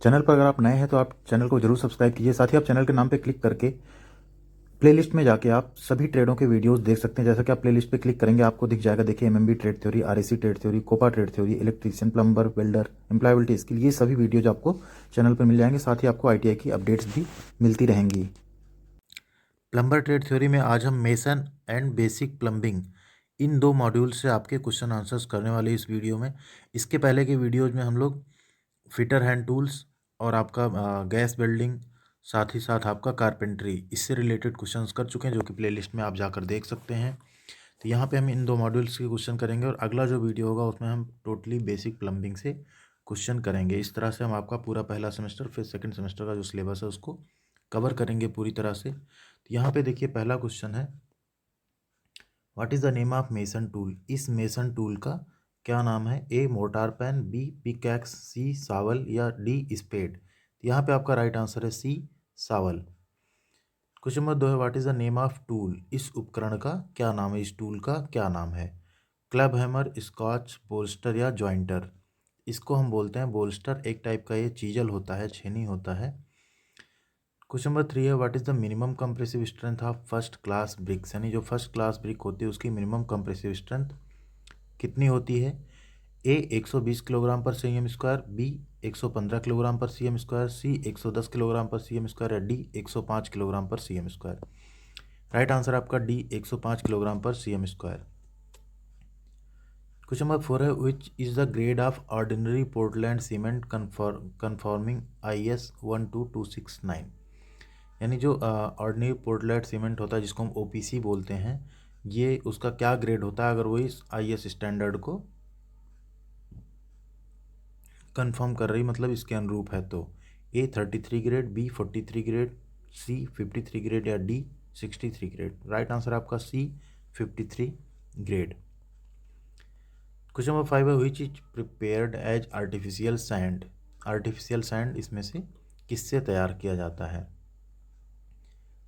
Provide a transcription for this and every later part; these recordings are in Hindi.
चैनल पर अगर आप नए हैं तो आप चैनल को जरूर सब्सक्राइब कीजिए। साथ ही आप चैनल के नाम पे क्लिक करके प्लेलिस्ट में जाके आप सभी ट्रेडों के वीडियोस देख सकते हैं। जैसा कि आप प्लेलिस्ट पे क्लिक करेंगे आपको दिख जाएगा, देखिए MMB trade theory, RAC trade theory, COPA trade theory, electrician, plumber, welder, employability skill, ये सभी वीडियोज आपको चैनल पर मिल जाएंगे। साथ ही आपको आईटीआई की अपडेट्स भी मिलती रहेंगी। प्लम्बर ट्रेड थ्योरी में आज हम mason and basic plumbing in 2 module से आपके क्वेश्चन आंसर्स करने वाले इस वीडियो में। इसके पहले के वीडियोज में हम लोग फिटर हैंड टूल्स और आपका गैस वेल्डिंग, साथ ही साथ आपका कारपेंट्री, इससे रिलेटेड क्वेश्चंस कर चुके हैं, जो कि प्लेलिस्ट में आप जाकर देख सकते हैं। तो यहाँ पे हम इन 2 मॉड्यूल्स के क्वेश्चन करेंगे और अगला जो वीडियो होगा उसमें हम टोटली बेसिक प्लम्बिंग से क्वेश्चन करेंगे। इस तरह से हम आपका पूरा पहला सेमेस्टर फिर सेकंड सेमेस्टर का जो सिलेबस है उसको कवर करेंगे पूरी तरह से। तो यहाँ पे देखिए पहला क्वेश्चन है, what is the name of mason tool. इस मेसन टूल का क्या नाम है? ए मोर्टार पैन, बी पिकैक्स, सी सावल या डी स्पेड। यहाँ पे आपका राइट आंसर है सी सावल। क्वेश्चन नंबर 2 है, what is the name of tool. इस उपकरण का क्या नाम है? इस टूल का क्या नाम है? क्लब हैमर, स्कॉच, बोल्स्टर या जॉइंटर। इसको हम बोलते हैं बोल्स्टर, एक टाइप का ये चीजल होता है, छेनी होता है। क्वेश्चन नंबर 3 है, what is the minimum compressive strength of first class BRICS. यानी जो फर्स्ट क्लास ब्रिक होती है उसकी मिनिमम कंप्रेसिव स्ट्रेंथ कितनी होती है? ए 120 किलोग्राम पर सीएम स्क्वायर, बी 115 किलोग्राम पर सीएम स्क्वायर, सी 110 किलोग्राम पर सीएम स्क्वायर या डी 105 किलोग्राम पर सीएम स्क्वायर। राइट आंसर आपका डी 105 किलोग्राम पर सीएम स्क्वायर। क्वेश्चन नंबर 4 है, which is the grade of ordinary Portland cement conforming IS 12269। यानी जो ऑर्डिनरी पोर्टलैंड सीमेंट होता है जिसको हम OPC बोलते हैं, ये उसका क्या ग्रेड होता है अगर वो इस IS स्टैंडर्ड को कंफर्म कर रही, मतलब इसके अनुरूप है तो? A 33 grade, B 43 grade, C 53 grade या डी 63 ग्रेड। राइट आंसर आपका सी 53 ग्रेड। क्वेश्चन नंबर 5 है, which is prepared as artificial sand. Artificial sand इसमें से किससे तैयार किया जाता है?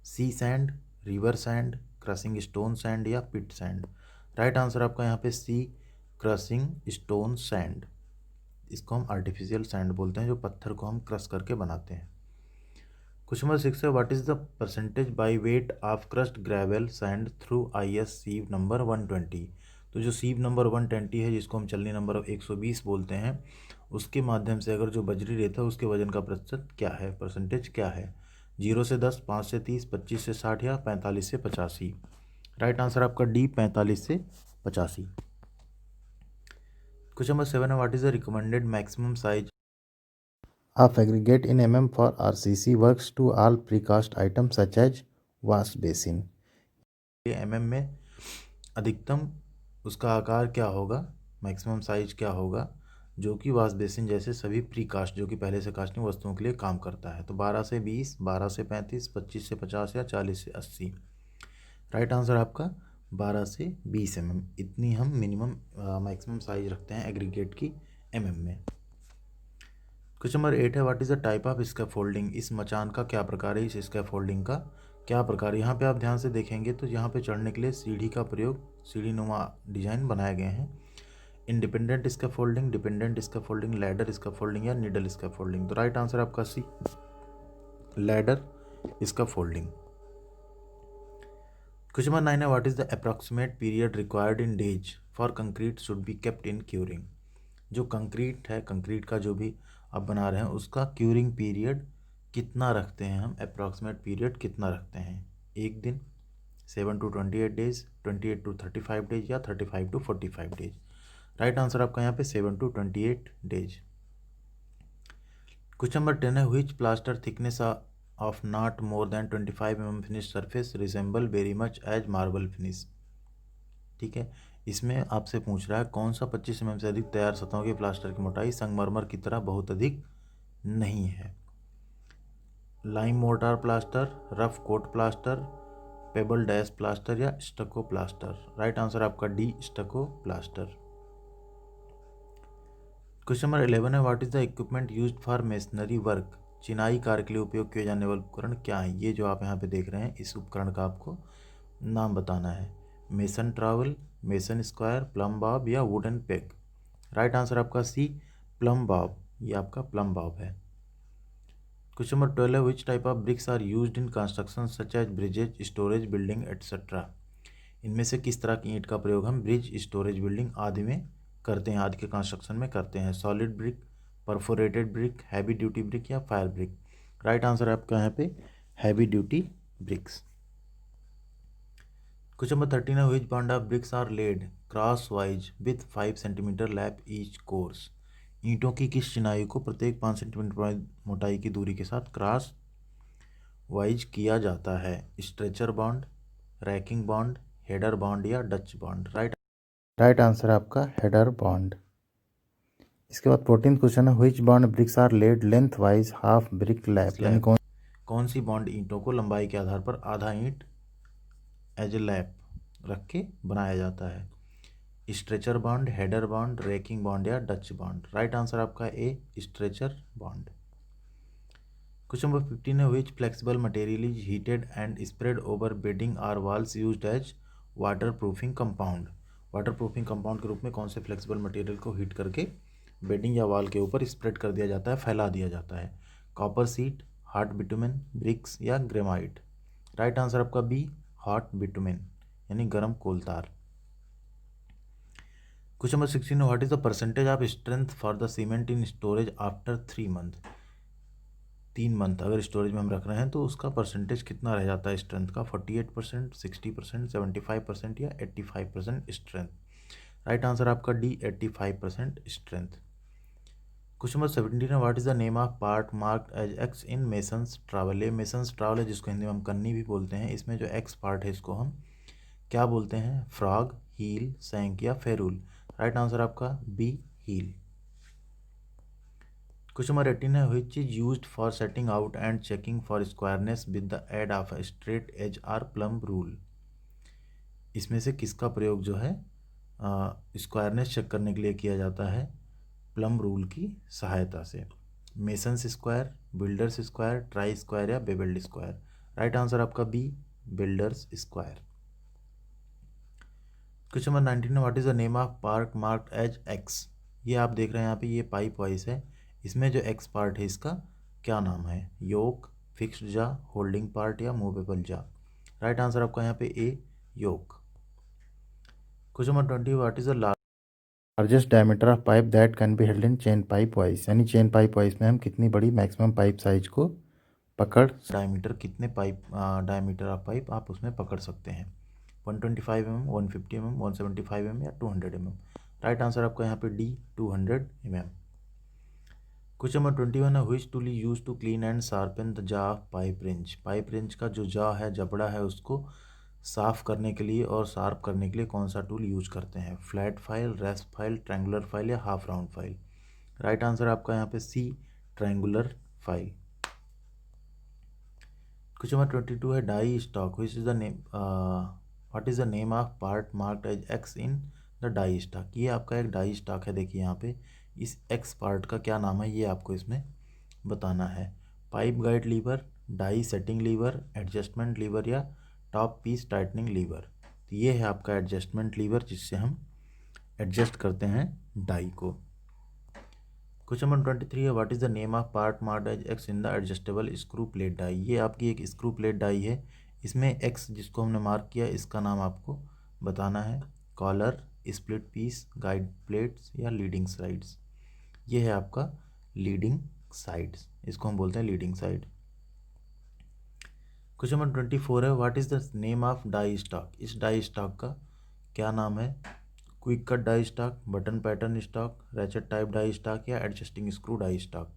Sea sand, river sand, crushing stone sand या पिट सैंड। राइट आंसर आपका यहाँ पे सी क्रशिंग स्टोन सैंड। इसको हम आर्टिफिशियल सैंड बोलते हैं, जो पत्थर को हम क्रश करके बनाते हैं। क्वेश्चन नंबर 6 है, what is the percentage by weight of crushed gravel sand through IS sieve number 120। तो जो सीव नंबर 120 है, जिसको हम चलनी नंबर 120 बोलते हैं, उसके माध्यम से अगर जो बजरी रेत है उसके वजन का प्रतिशत क्या है, परसेंटेज क्या है? 0 से 10, 5 से 30, 25 से 60 या 45 से 85। राइट आंसर आपका डी 45 से 85। क्वेश्चन नंबर 7 है, what is the recommended maximum size of aggregate in mm for RCC works to all precast items such as wash basin। mm में अधिकतम उसका आकार क्या होगा, मैक्सिमम साइज क्या होगा, जो कि वाश बेसिन जैसे सभी प्रीकास्ट जो कि पहले से कास्टिंग वस्तुओं के लिए काम करता है? तो 12 से 20, 12 से 35, 25 से 50 या 40 से 80। राइट आंसर आपका 12 से 20 mm। इतनी हम मिनिमम मैक्सिमम साइज रखते हैं एग्रीगेट की mm में। क्वेश्चन नंबर 8 है, what is the type of scaffolding. इस मचान का क्या प्रकार है? इस स्कैफोल्डिंग का क्या प्रकार है? यहाँ पे आप ध्यान से देखेंगे तो यहाँ पे चढ़ने के लिए सीढ़ी का प्रयोग, सीढ़ी नुमा डिजाइन बनाए गए हैं। Independent scaffolding, dependent scaffolding, ladder scaffolding या निडल स्कैफोल्डिंग। तो राइट आंसर आपका सी लैडर स्कैफोल्डिंग। क्वेश्चन नंबर 9 है, what is the approximate period required in days for concrete should be kept in curing. जो कंक्रीट है, कंक्रीट का जो भी आप बना रहे हैं उसका क्यूरिंग पीरियड कितना रखते हैं हम, अप्रॉक्सीमेट पीरियड कितना रखते हैं? 1 दिन, 7 to 28 डेज, 28 to 35 डेज या 35 to 45 डेज। राइट आंसर आपका यहाँ पे 7 to 28 डेज। क्वेश्चन नंबर 10 है, which plaster thickness of not more than 25 mm finish surface resemble very much as marble finish. ठीक है, इसमें आपसे पूछ रहा है कौन सा 25 mm से अधिक तैयार सतहों के प्लास्टर की मोटाई संगमरमर की तरह बहुत अधिक नहीं है? Lime mortar plaster, rough coat plaster, pebble dash plaster या स्टको प्लास्टर। राइट आंसर आपका D stucco plaster. Question number 11 है, what is the equipment used for masonry work. चिनाई कार्य के लिए उपयोग किए जाने वाले उपकरण क्या है? ये जो आप यहाँ पे देख रहे हैं, इस उपकरण का आपको नाम बताना है। Mason trowel, mason square, plumb bob या वुडन पेग। राइट आंसर आपका सी प्लम बॉब। ये आपका प्लम बॉब है। क्वेश्चन नंबर 12 है which type of bricks are used in construction such as bridges storage building etcetera. इनमें से किस तरह की ईंट का प्रयोग हम ब्रिज स्टोरेज बिल्डिंग आदि में करते हैं, आदि के कंस्ट्रक्शन में करते हैं। Solid brick, perforated brick, heavy duty brick या फायर ब्रिक। राइट आंसर है आपका यहाँ पे heavy duty bricks. Question number 13 है which bond of bricks are laid crosswise with 5 centimetre lap each course. ईंटों की किस चिनाई को प्रत्येक 5 सेंटीमीटर मोटाई की दूरी के साथ क्रॉस वाइज किया जाता है। Stretcher bond, raking bond, header bond या डच बॉन्ड। राइट आंसर है आपका हेडर बॉन्ड। इसके बाद 14th क्वेश्चन है which bond bricks are laid lengthwise half brick lap, यानी कौन सी बॉन्ड ईंटों को लंबाई के आधार पर आधा ईंट एज ए लैप रख के बनाया जाता है। Stretcher bond, header bond, raking bond या डच बॉन्ड। राइट आंसर आपका A stretcher bond. Question number 15 है which flexible material is heated and spread over bedding or walls used as water proofing compound. Water proofing compound के रूप में कौन से फ्लेक्सिबल मटेरियल को हीट करके बेडिंग या वॉल के ऊपर स्प्रेड कर दिया जाता है, फैला दिया जाता है। Copper sheet, hard bitumen, bricks या ग्रेमाइट। राइट आंसर आपका बी हॉट बिटुमेन यानी गर्म कोलतार। Question number 16 what is the percentage of strength for the cement in storage after 3 month. 3 month अगर स्टोरेज में हम रख रहे हैं तो उसका परसेंटेज कितना रह जाता है स्ट्रेंथ का। 48%, 60%, 75% या 85% स्ट्रेंथ। राइट आंसर आपका डी 85% स्ट्रेंथ। क्वेश्चन नंबर 17 है what is the name of part marked as X in mason's trowel. ये मेसन्स ट्रैवल है जिसको हिंदी में हम कन्नी भी बोलते हैं। इसमें जो एक्स पार्ट है इसको हम क्या बोलते हैं, फ्रॉग, हील, सैंक या फेरूल। राइट आंसर आपका बी हील। क्वेश्चन नंबर 18 है which is used for setting out and checking for squareness with the aid of a straight edge or plumb rule. इसमें से किसका प्रयोग जो है स्क्वायरनेस चेक करने के लिए किया जाता है प्लम रूल की सहायता से। Mason's square, builder's square, try square या बेबल्ड स्क्वायर। राइट आंसर आपका B builder's square. Question number 19 what is the name of part marked as X. ये आप देख रहे हैं यहाँ पे ये पाइप वाइज है। इसमें जो एक्स पार्ट है इसका क्या नाम है, yoke, fixed jaw, holding part या मूवेबल जा। राइट आंसर आपका यहाँ पे A yoke. Question number 20 what is the largest diameter of pipe that can be held in chain pipe vice, यानी चेन पाइप वाइज में हम कितनी बड़ी मैक्सिमम पाइप साइज को पकड़, डायमीटर कितने पाइप डायमीटर ऑफ पाइप आप उसमें पकड़ सकते हैं। 125 mm, 150 mm, 175 mm या 200 mm। राइट आंसर आपका यहाँ पे डी 200 mm। क्वेश्चन नंबर 21 है which tool use to clean and sharpen the jaw of pipe wrench. Pipe wrench का जो जा है, जबड़ा है, उसको साफ करने के लिए और शार्प करने के लिए कौन सा टूल यूज करते हैं। Flat file, rest file, triangular file या half round file. Right answer आपका यहाँ पे C triangular file. Question number 22 है die stock which is the name what is the name of part marked as X in the die stock. ये आपका एक डाई स्टॉक है। देखिए यहाँ पे इस एक्स पार्ट का क्या नाम है ये आपको इसमें बताना है। Pipe guide lever, die setting lever, adjustment lever या टॉप पीस टाइटनिंग लीवर। तो ये है आपका एडजस्टमेंट लीवर जिससे हम एडजस्ट करते हैं डाई को। क्वेश्चन नंबर 23 है what is the name of part marked as X in the adjustable screw plate die. ये आपकी एक स्क्रू प्लेट डाई है। इसमें एक्स जिसको हमने मार्क किया इसका नाम आपको बताना है। Collar, split piece, guide plates या लीडिंग साइड्स। ये है आपका लीडिंग साइड्स, इसको हम बोलते हैं लीडिंग साइड। क्वेश्चन नंबर 24 है what is the name of die stock. इस डाई स्टॉक का क्या नाम है। Quick cut die stock, button pattern stock, ratchet type die stock या एडजस्टिंग स्क्रू डाई स्टॉक।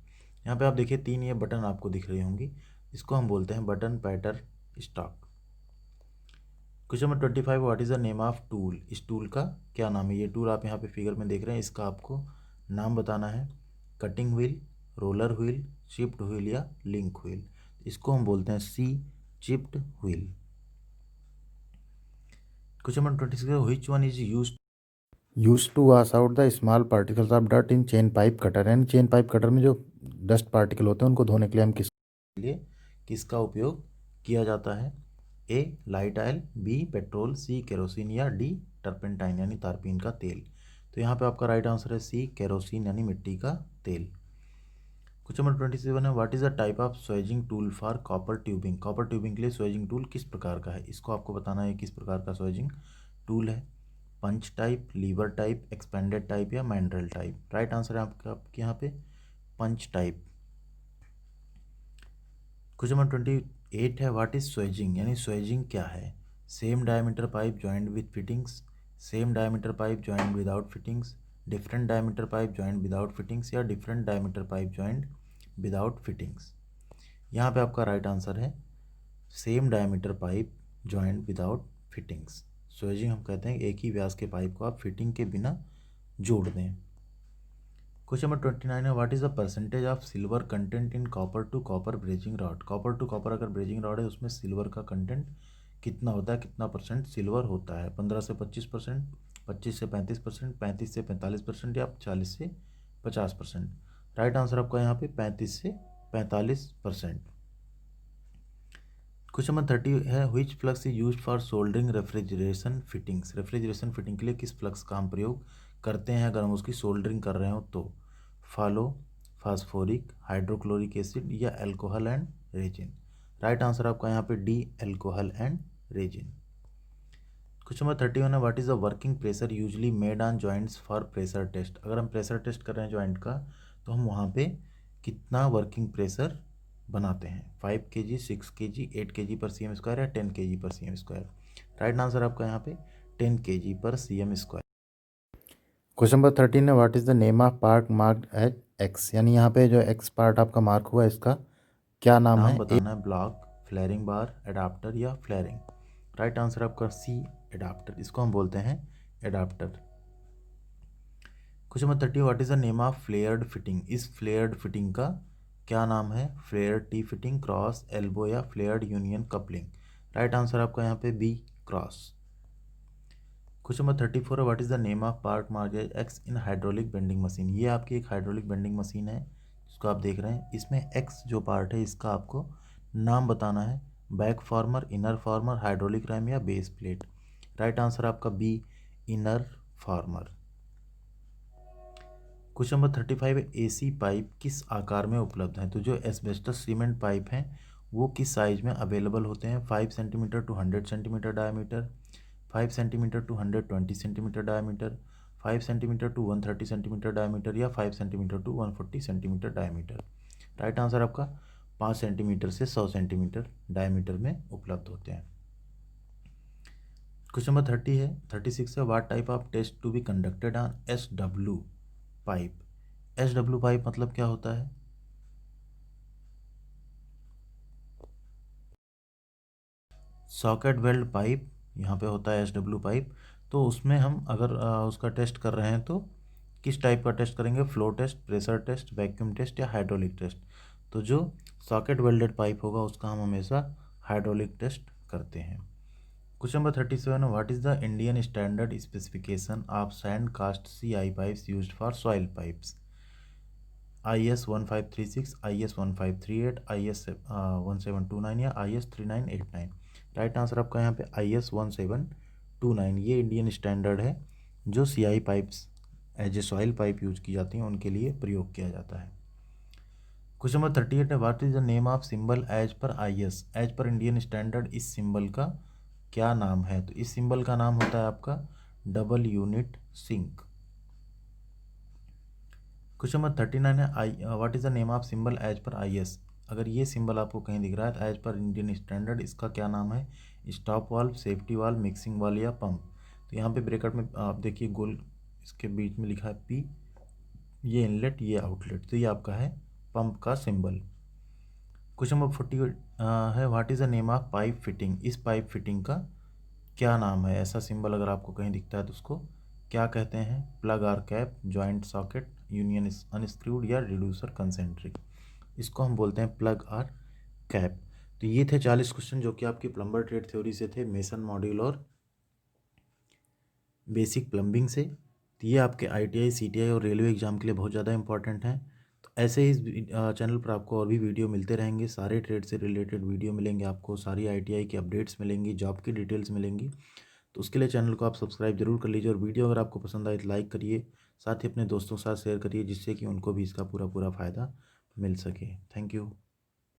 यहाँ पे आप देखिए 3 ये बटन आपको दिख रही होंगी, इसको हम बोलते हैं button pattern stock. Question number 25 what is the name of tool. इस टूल का क्या नाम है। ये टूल आप यहाँ पे फिगर में देख रहे हैं, इसका आपको नाम बताना है। Cutting wheel, roller wheel, chipped wheel या लिंक व्हील। इसको हम बोलते हैं C chipped wheel. Question number 26 which one is use to wash out the small particles of dust in chain pipe cutter, यानी चेन पाइप कटर में जो डस्ट पार्टिकल होते हैं उनको धोने के लिए हम किसका उपयोग किया जाता है। ए लाइट ऑयल, बी पेट्रोल, सी केरोसिन या डी टर्पेंटाइन यानी तारपीन का तेल। तो यहाँ पे आपका राइट आंसर है सी केरोसिन यानी मिट्टी का तेल। क्वेश्चन नंबर 27 है, what is the type of swaging tool for copper tubing. Copper tubing के लिए स्वेजिंग टूल किस प्रकार का है, इसको आपको बताना है किस प्रकार का स्वेजिंग टूल है। Punch type, lever type, expanded type या मैंड्रेल टाइप। राइट आंसर है आपके यहाँ पे पंच टाइप। क्वेश्चन नंबर 28 है, व्हाट इज स्वेजिंग, यानी स्वेजिंग क्या है। Same diameter pipe joint with fittings, same diameter pipe joint without fittings, different diameter pipe joint without fittings या different diameter pipe joint without fittings. यहाँ पे आपका राइट आंसर है same diameter pipe joint without fittings. Swaging हम कहते हैं एक ही व्यास के पाइप को आप फिटिंग के बिना जोड़ दें। क्वेश्चन नंबर 29 है, what is the percentage of silver content in copper two copper brazing rod. Copper two copper अगर ब्रेजिंग रॉड है उसमें सिल्वर का कंटेंट कितना होता है, कितना परसेंट सिल्वर होता है। 15 से 25%, 25 से 35%, 35 से 45% या 40 से 50%। राइट आंसर आपका यहाँ पे 35 से 45%। क्वेश्चन नंबर 30 है, which flux is used for soldering refrigeration fittings. Refrigeration fitting के लिए किस फ्लक्स का हम प्रयोग करते हैं अगर हम उसकी सोल्डरिंग कर रहे हो तो। फॉलो, फास्फोरिक, हाइड्रोक्लोरिक एसिड या alcohol and resin. Right answer आपका यहाँ पे D, alcohol and resin. Question number 31 है, what is the working pressure usually made on joints for pressure test. अगर हम प्रेशर टेस्ट कर रहे हैं जॉइंट का तो हम वहाँ पे कितना वर्किंग प्रेशर बनाते हैं। 5 kg, 6 kg, 8 kg पर cm स्क्वायर या 10 kg पर cm स्क्वायर। राइट आंसर आपका यहाँ पे 10 kg पर cm स्क्वायर। क्वेश्चन नंबर 13 है, what is the name of part marked as X, यानी यहाँ पे जो एक्स पार्ट आपका मार्क हुआ है इसका क्या नाम है। बताना है, ब्लॉक, फ्लेयरिंग बार, एडाप्टर या फ्लेयरिंग। राइट आंसर आपका सी, एडाप्टर, इसको हम बोलते हैं adapter. Question number 30, what is the name of flared fitting. इस फ्लेयर्ड फिटिंग का क्या नाम है। Flare T fitting, cross, elbow या flared union coupling. Right answer आपका यहाँ पे बी, क्रॉस। क्वेश्चन नंबर 34 है, what is the name of part marked as X in hydraulic bending machine. ये आपकी एक हाइड्रोलिक बेंडिंग मशीन है जिसको आप देख रहे हैं। इसमें एक्स जो पार्ट है इसका आपको नाम बताना है। Back former, inner former, hydraulic ram या बेस प्लेट। राइट आंसर आपका B, inner former. Question number 35 है, एसी पाइप किस आकार में उपलब्ध हैं। तो जो एस्बेस्टस सीमेंट पाइप हैं वो किस साइज में अवेलेबल होते हैं। 5 centimetre to 100 centimetre diameter, 5 centimetre to 120 centimetre diameter, 5 centimetre to 130 centimetre diameter या 5 centimetre to 140 centimetre diameter. Right answer आपका 5 सेंटीमीटर से 100 सेंटीमीटर डायमीटर में उपलब्ध होते हैं। क्वेश्चन नंबर 36 है, what type of test to be conducted on SW pipe. SW pipe मतलब क्या होता है। सॉकेट वेल्ड पाइप यहाँ पे होता है SW पाइप। तो उसमें हम अगर उसका टेस्ट कर रहे हैं तो किस टाइप का टेस्ट करेंगे। Flow test, pressure test, vacuum test या हाइड्रोलिक टेस्ट। तो जो सॉकेट वेल्डेड पाइप होगा उसका हम हमेशा हाइड्रोलिक टेस्ट करते हैं। Question number 37, what is the Indian standard specification of sand cast CI pipes used for soil pipes. IS 1536, IS 1538, IS 1729 या IS 3989। राइट आंसर आपका यहाँ पे IS 1729, ये इंडियन स्टैंडर्ड है जो CI pipes as a soil pipe use की जाती हैं उनके लिए प्रयोग किया जाता है। क्वेश्चन नंबर 38 है, what is the name of symbol as per IS, as per Indian standard इस सिंबल का क्या नाम है। तो इस सिंबल का नाम होता है आपका double unit sink. Question number 39 है, what is the name of symbol as per IS। अगर ये सिंबल आपको कहीं दिख रहा है तो एज पर इंडियन स्टैंडर्ड इसका क्या नाम है। Stop valve, safety valve, mixing valve या पंप। तो यहाँ पे ब्रैकेट में आप देखिए गोल इसके बीच में लिखा है P, ये इनलेट, ये आउटलेट, तो ये आपका है पंप का सिंबल। क्वेश्चन नंबर 40 है, what is the name of pipe fitting. इस पाइप फिटिंग का क्या नाम है। ऐसा सिंबल अगर आपको कहीं दिखता है तो उसको क्या कहते हैं। Plug or cap, joint socket, union unscrewed या रिड्यूसर कंसेंट्रिक। इसको हम बोलते हैं प्लग आर कैप। तो ये थे 40 क्वेश्चन जो कि आपकी प्लम्बर ट्रेड थ्योरी से थे, मेसन मॉड्यूल और बेसिक प्लम्बिंग से। तो ये आपके ITI, CTI और रेलवे एग्जाम के लिए बहुत ज़्यादा इंपॉर्टेंट हैं। तो ऐसे ही इस चैनल पर आपको और भी वीडियो मिलते रहेंगे, सारे ट्रेड से रिलेटेड वीडियो मिलेंगे आपको, सारी ITI की अपडेट्स मिलेंगी, जॉब की डिटेल्स मिलेंगी। तो उसके लिए चैनल को आप सब्सक्राइब जरूर कर लीजिए और वीडियो अगर आपको पसंद आए तो लाइक करिए, साथ ही अपने दोस्तों के साथ शेयर करिए जिससे कि उनको भी इसका पूरा फ़ायदा मिल सके। Thank you.